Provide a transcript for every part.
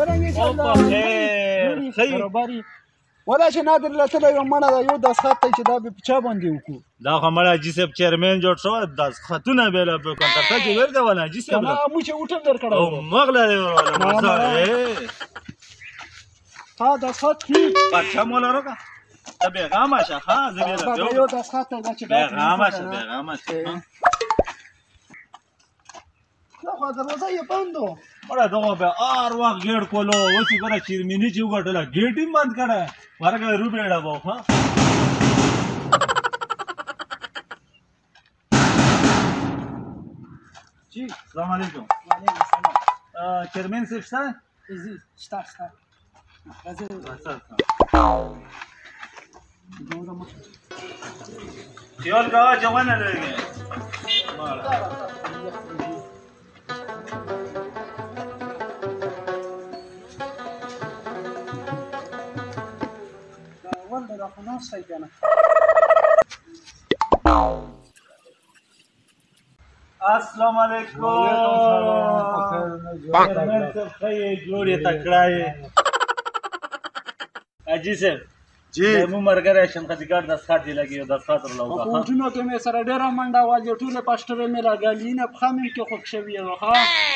په خیر ښه ولا چې نادر له تله یو مڼه ده یو دستخط دی چې دا به په چا باندې وکړو دا خو مړه حاجي صاحب چیرمین جوړ شوی دستخطونه بې له کونترکټ کې ورکول حاجي صاحب هغه موږ چې وټر درکړی او مغله دی ورواله تا دستخط کړي پرچه مو لرو که ته بېغامه شه ښه زه بېله یو دستخط دی دا چې بېغامه شه بېغامه شه دا خو دروازه یې بند و مړه دغه به هر وخت ګېډ کولو اوس یې ګوره چیرمیني چې وګټله ګېټ یې بند کړی ورکړه روبېړه به ښه جی السلام علیکم وعلیکم السلام چیرمین صاحب شته شته شته خیال کوه چې ونه لرې السلام علیکم چیرمین صاحب ښه یې جوړ یې تکړه یې حاجي صاحب جی مو ملګری شنقتیګر دستخط دې لګي یو دستخط ورله په کوټونو کې مې سره ډېره منډه وال ټولې پاسټرې مې لګالي نه پښه مې کې خوښ شوي وه ښه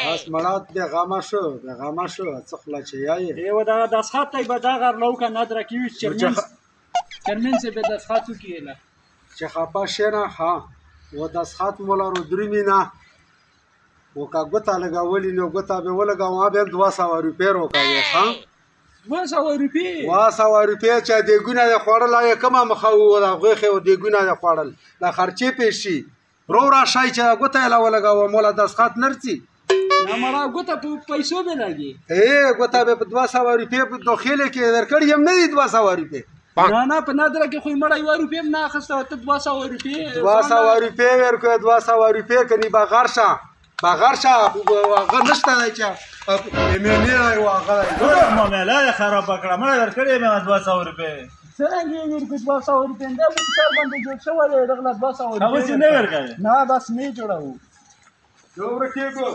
بس مړات بېغامه شو بېغامه شو څه خوله چې یایې یو دغه دستخط تی به دغه لوکه ندره کې وي چیرمین صاحب یې دستخط وکړي چې خفه شې نه ها و دستخط مو لرو درېمې نه و که ګوته لګولي نو ګوته به ولګوم ما به هم 200 روپۍ راکوې ښه 200 روپۍ 200 روپۍ چې دیګونه یې خوړل هغې کومه مخه ووله غوښې و دیګونه یې خوړل دا خرچې پېښ شي رو راشئ چې ګوته یې له ولګوم موله دستخط نرسي نه مړه ګوته په پیسو به لګي ګوته به په 200 روپۍ په داخلې کې درکړي هم نه دي 200 روپۍ نه نه په نادره کې خو یې مړه 1 روپۍ هم نه اخیسته ته 200 روپۍ 200 روپۍ ورکوې 200 روپۍ کني بغیر شه هغه نشته دی چې میلې دی هغه دی معامله یې خرابه کړه مړه ورکړې مې 200 روپۍ څرنګه یې ورکړو 200 روپۍ دا موږ سر باندې جوړ شوی دی دغله 200 روپۍ هغوس یې نه ورکوې نه بس نه یې جوړوو یو ورکېږو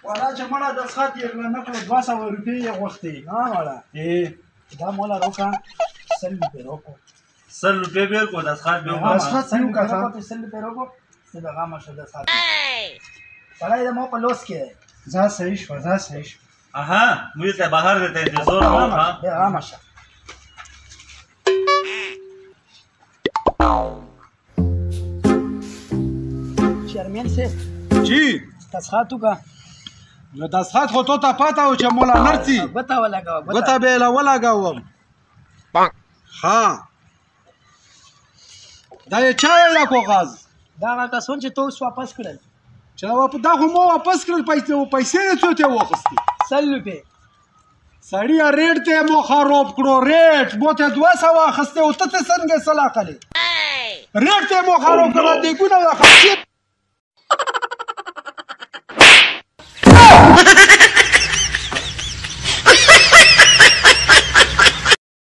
والا چې مړه دستخط یې نه کړو 200 روپۍ یې غوښتې ها مړه دا موله روکه 100 روپۍ روکو 100 روپۍ به ورکړو دستخط به دستخط یې وکړه 100 روپۍ روکو څه بېغامه شو دستخط سړی د مو په لوس کې دی ځه صحیح شوه ځه صحیح شوه اها موږ ته بهر درته انتظار کوو بېغامه شه چیرمین صاحب جی دستخط وکړه نو دستخط خو تو ته پته و چې موله نرسي ګوته ولګوه ګوته به یې له ولګوم ها دا یې چا یې دا کاغذ دغه کسان چې ته اوس واپس کړل چې دا خو مو واپس کړل پیسې یې څو ته واخیستې 100 روپۍ سړیه ریټ ته یې مو خراب کړو ریټ مو ته 200 واخیستې او ته څنګه صلاح کړې ریټ ته یې مو خراب کړو دیګونه د خرچې